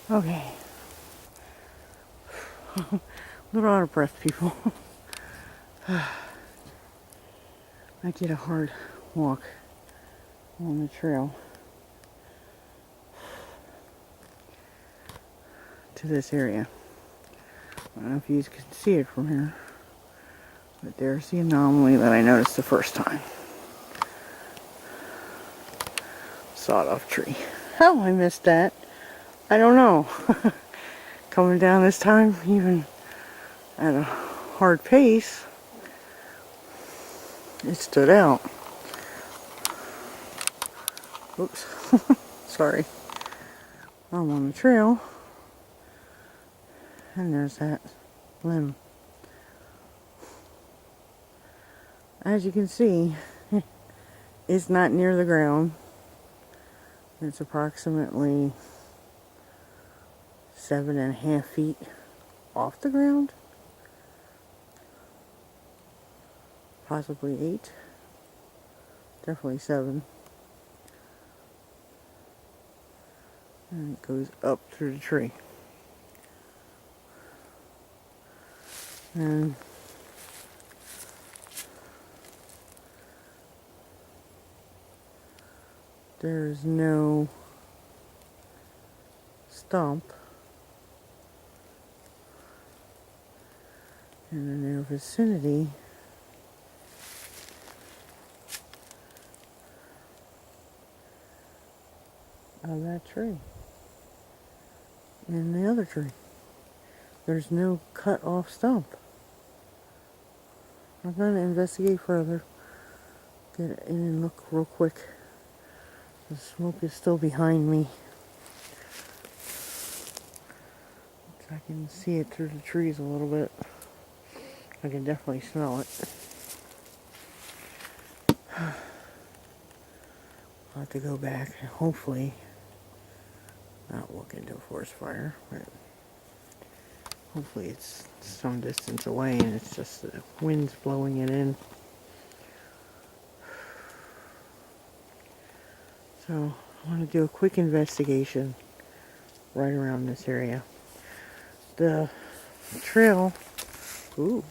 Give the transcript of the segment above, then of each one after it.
Okay. A little out of breath, people. I did a hard walk on the trail to this area. I don't know if you can see it from here, but there's the anomaly that I noticed the first time. Sawed-off tree. How I missed that, I don't know. Coming down this time, even at a hard pace, it stood out. Oops. Sorry. I'm on the trail, and there's that limb. As you can see, it's not near the ground. It's approximately 7.5 feet off the ground. Possibly 8. Definitely 7. And it goes up through the tree. And there's no stump in the near vicinity of that tree. And the other tree. There's no cut off stump. I'm going to investigate further. Get in and look real quick. The smoke is still behind me. I can see it through the trees a little bit. I can definitely smell it. I'll have to go back and hopefully not walk into a forest fire, but hopefully it's some distance away and it's just the wind's blowing it in. So I want to do a quick investigation right around this area. The trail, ooh.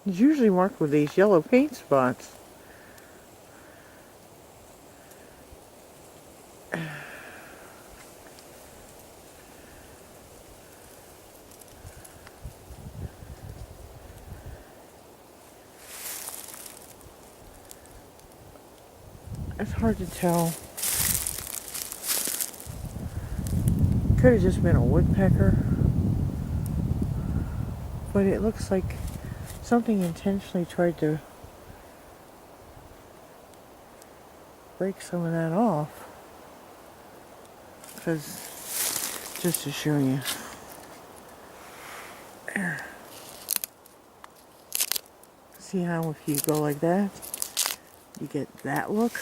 It's usually marked with these yellow paint spots. It's hard to tell. Could have just been a woodpecker, but it looks like something intentionally tried to break some of that off. Because, just to show you, there. See how if you go like that, you get that look?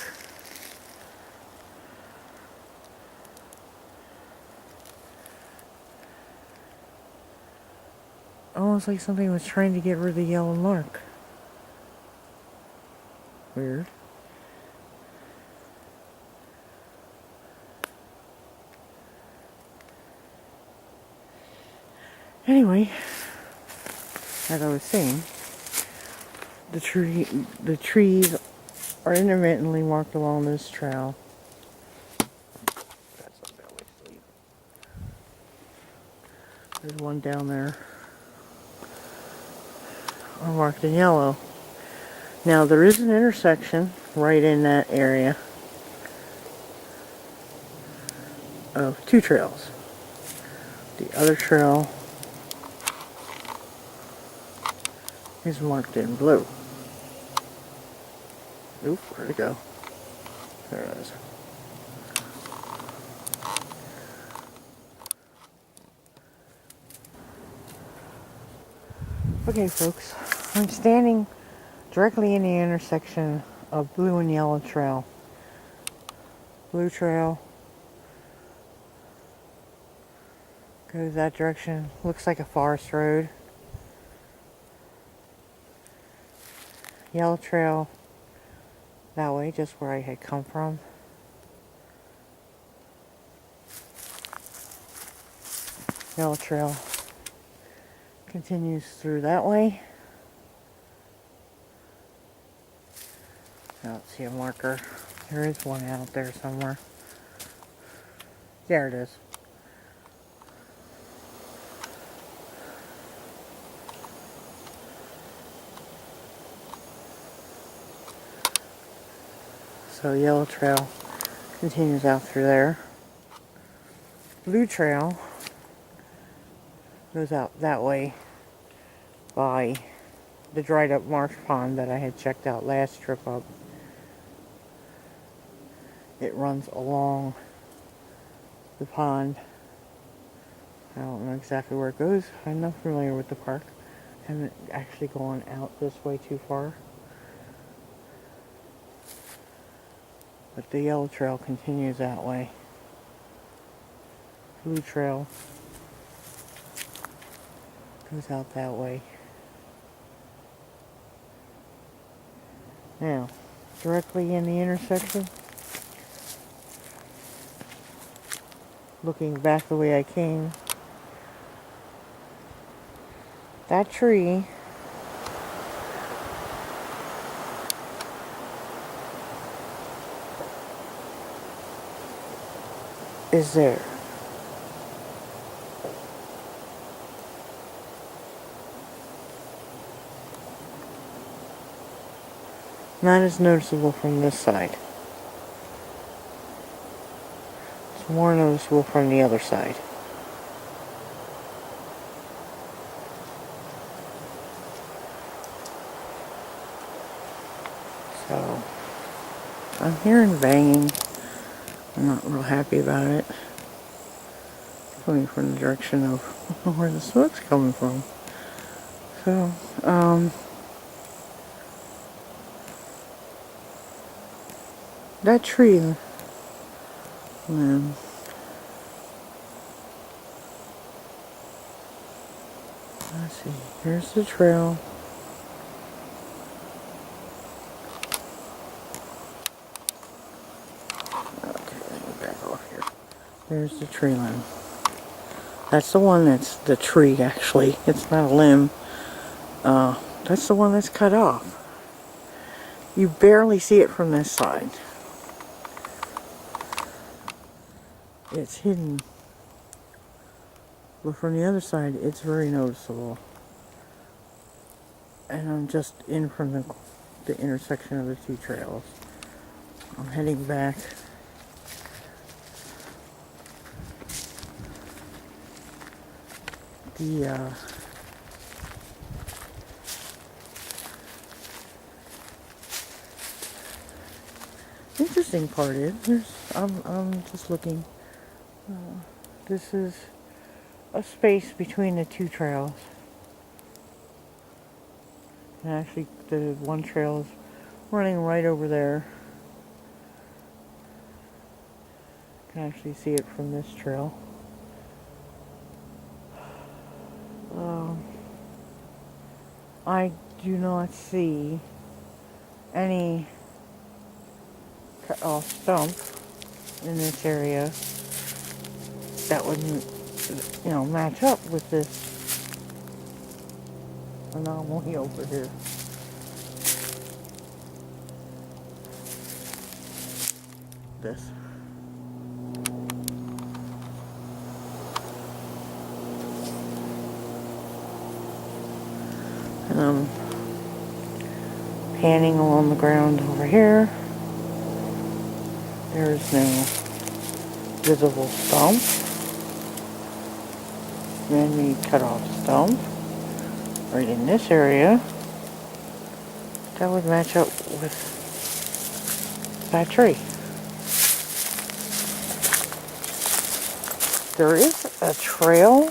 Almost like something was trying to get rid of the yellow mark. Weird. Anyway, as I was saying, the trees are intermittently marked along this trail. That's a belly sleep. There's one down there. Are marked in yellow. Now there is an intersection right in that area of 2 trails. The other trail is marked in blue. Oop, where'd it go? There it is. Okay, folks, I'm standing directly in the intersection of blue and yellow trail. Blue trail goes that direction. Looks like a forest road. yellow trail that way, just where I had come from. Yellow trail continues through that way. I don't see a marker. There is one out there somewhere. There it is. So yellow trail continues out through there. Blue trail goes out that way by the dried up marsh pond that I had checked out last trip up. It runs along the pond. I don't know exactly where it goes. I'm not familiar with the park. I haven't actually gone out this way too far. But the yellow trail continues that way. Blue trail goes out that way. Now, directly in the intersection, looking back the way I came, that tree is there. Not as noticeable from this side. It's more noticeable from the other side. So, I'm hearing banging. I'm not real happy about it. Coming from the direction of where the smoke's coming from. So, that tree limb, let's see, here's the trail. Okay, let me back off here. There's the tree limb. That's the one that's the tree, actually. It's not a limb. That's the one that's cut off. You barely see it from this side. It's hidden. But from the other side, it's very noticeable. And I'm just in from the intersection of the two trails. I'm heading back. The interesting part is, I'm just looking. This is a space between the two trails. And actually, the one trail is running right over there. You can actually see it from this trail. I do not see any cut off stump in this area that would, match up with this anomaly over here. This. And I'm panning along the ground over here. There is no visible stump. Man-made cut-off stump. Right in this area. That would match up with that tree. There is a trail.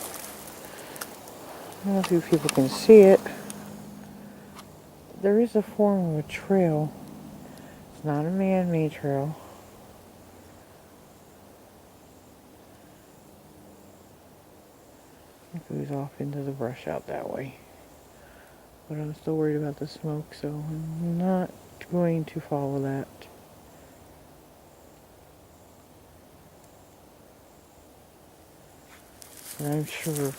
I don't know if you people can see it. There is a form of a trail. It's not a man-made trail. It goes off into the brush out that way. But I'm still worried about the smoke, so I'm not going to follow that. And I'm sure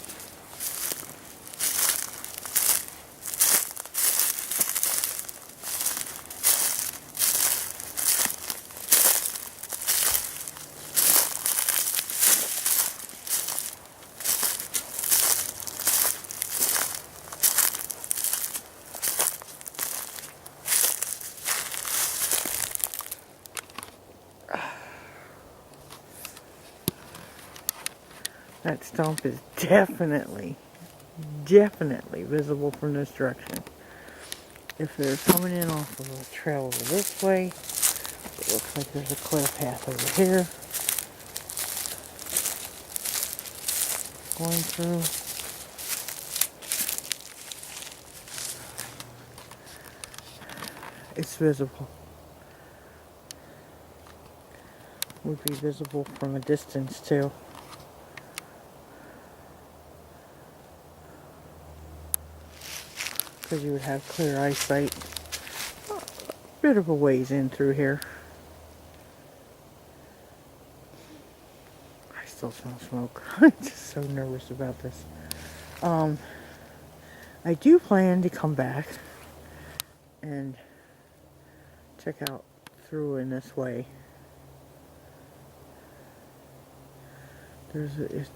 that stump is definitely visible from this direction. If they're coming in off of a trail over this way, it looks like there's a clear path over here. Going through. It's visible. Would be visible from a distance too. Because you would have clear eyesight. Bit of a ways in through here. I still smell smoke. I'm just so nervous about this. I do plan to come back and check out through in this way. It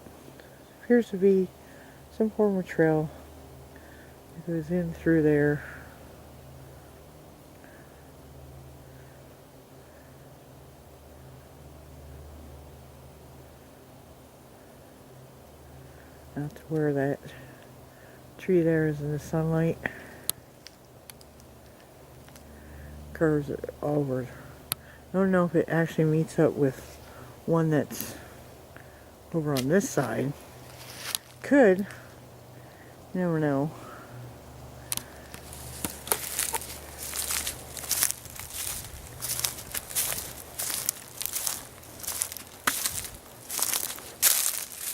appears to be some form of trail. It goes in through there. Out to where that tree there is in the sunlight. Curves over. I don't know if it actually meets up with one that's over on this side. Could. You never know.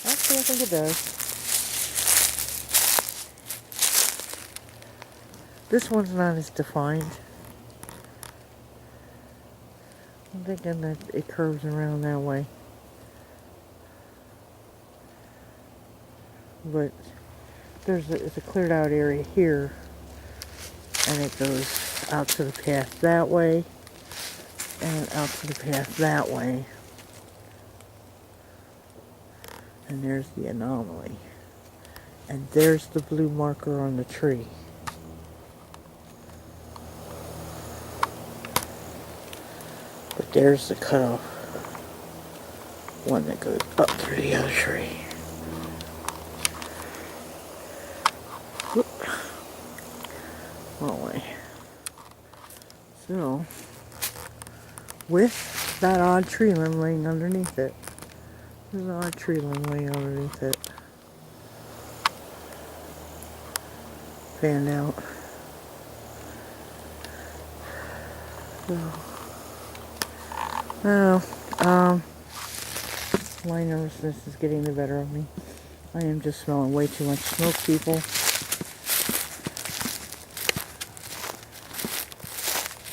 Actually, I think it does. This one's not as defined. I'm thinking that it curves around that way. But it's a cleared out area here, and it goes out to the path that way, and out to the path that way. And there's the anomaly. And there's the blue marker on the tree. But there's the cutoff one that goes up through the other tree. Whoop. Wrong way. So, with that odd tree limb laying underneath it. There's an odd tree limb laying underneath it. Fanned out. So, my nervousness is getting the better of me. I am just smelling way too much smoke, people.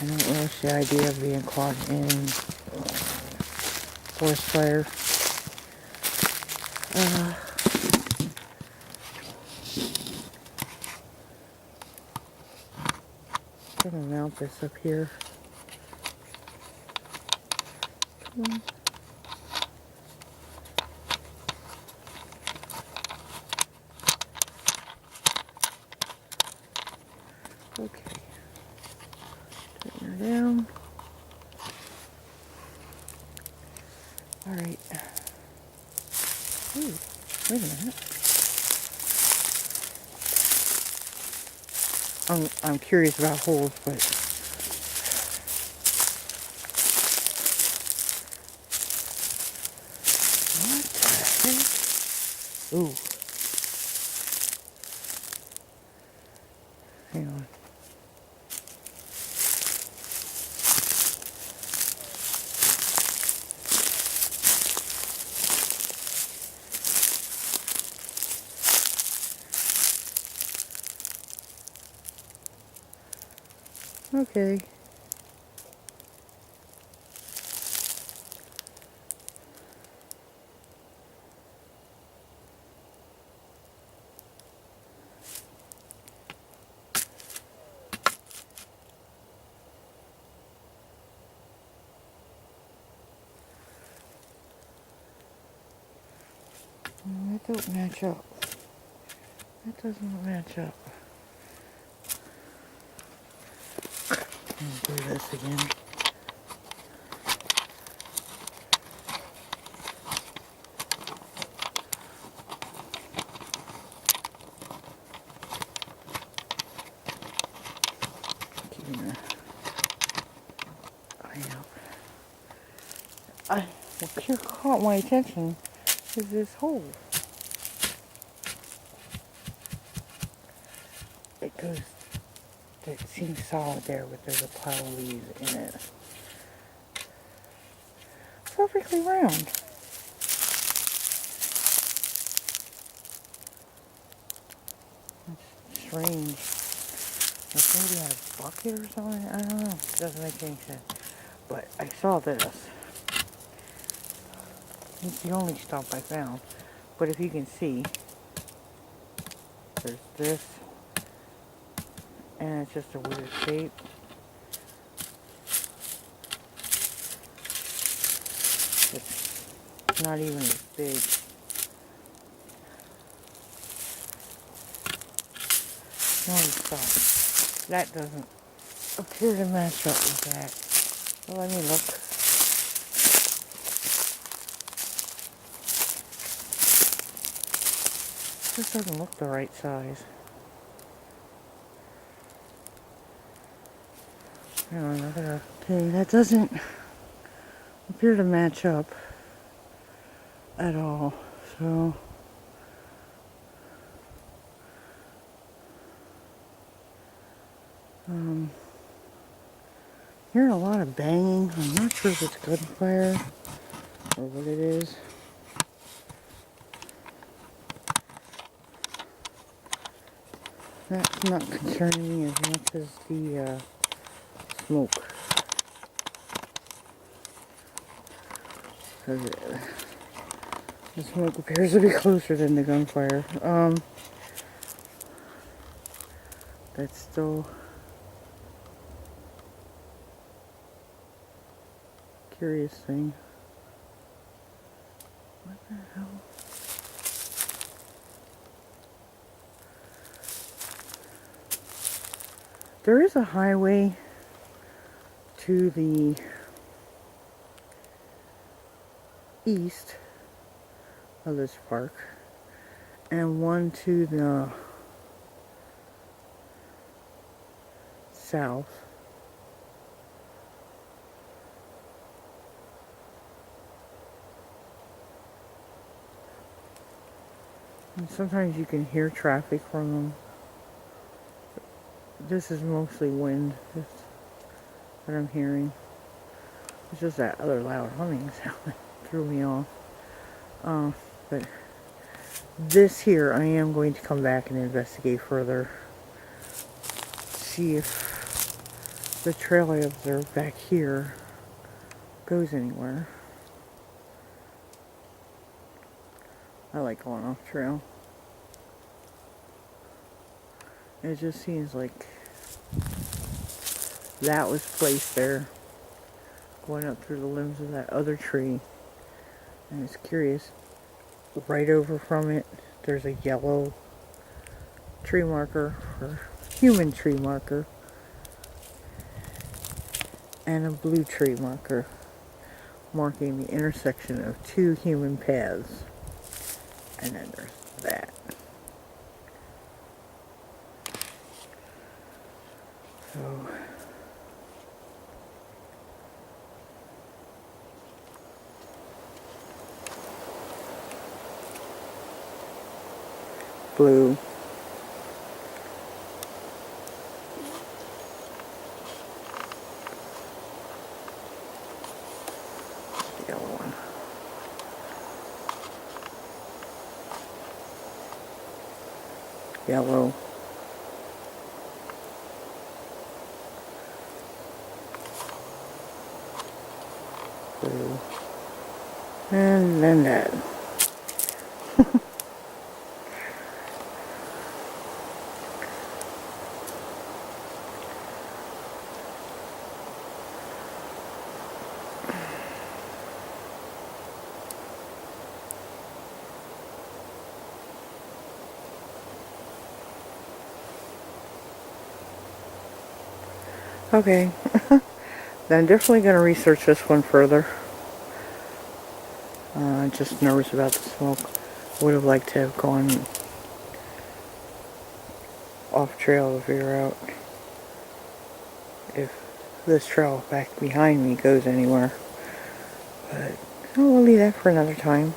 I don't relish the idea of being caught in forest fire. I'm gonna mount this up here. Come on. Okay. Turn her down. Alright. Ooh, wait a minute. I'm curious about holes, but what the heck? Ooh. Hang on. Okay. That don't match up. That doesn't match up. I'll do this again. Keeping an eye out. What here caught my attention is this hole. It goes, it seems solid there, but there's a pile of leaves in it. Perfectly round. It's strange. Like maybe had a bucket or something. I don't know. It doesn't make any sense. But I saw this. It's the only stump I found. But if you can see, there's this. And it's just a weird shape. It's not even as big. No, stop. That doesn't appear to match up with that. Well, let me look. This doesn't look the right size. Okay, that doesn't appear to match up at all. So hearing a lot of banging. I'm not sure if it's gunfire or what it is. That's not concerning me as much as the smoke. Because the smoke appears to be closer than the gunfire. That's still a curious thing. What the hell? There is a highway to the east of this park and one to the south. And sometimes you can hear traffic from them. This is mostly wind that I'm hearing. It's just that other loud humming sound that threw me off. But this here, I am going to come back and investigate further. See if the trail I observed back here goes anywhere. I like going off trail. It just seems like that was placed there, going up through the limbs of that other tree. And it's curious, right over from it, there's a yellow tree marker, or human tree marker, and a blue tree marker, marking the intersection of two human paths. And then there's that. So blue. Yellow one. Yellow. blue, and then that. Okay, I'm definitely going to research this one further. Just nervous about the smoke. Would have liked to have gone off trail to figure out if this trail back behind me goes anywhere. But we'll leave that for another time.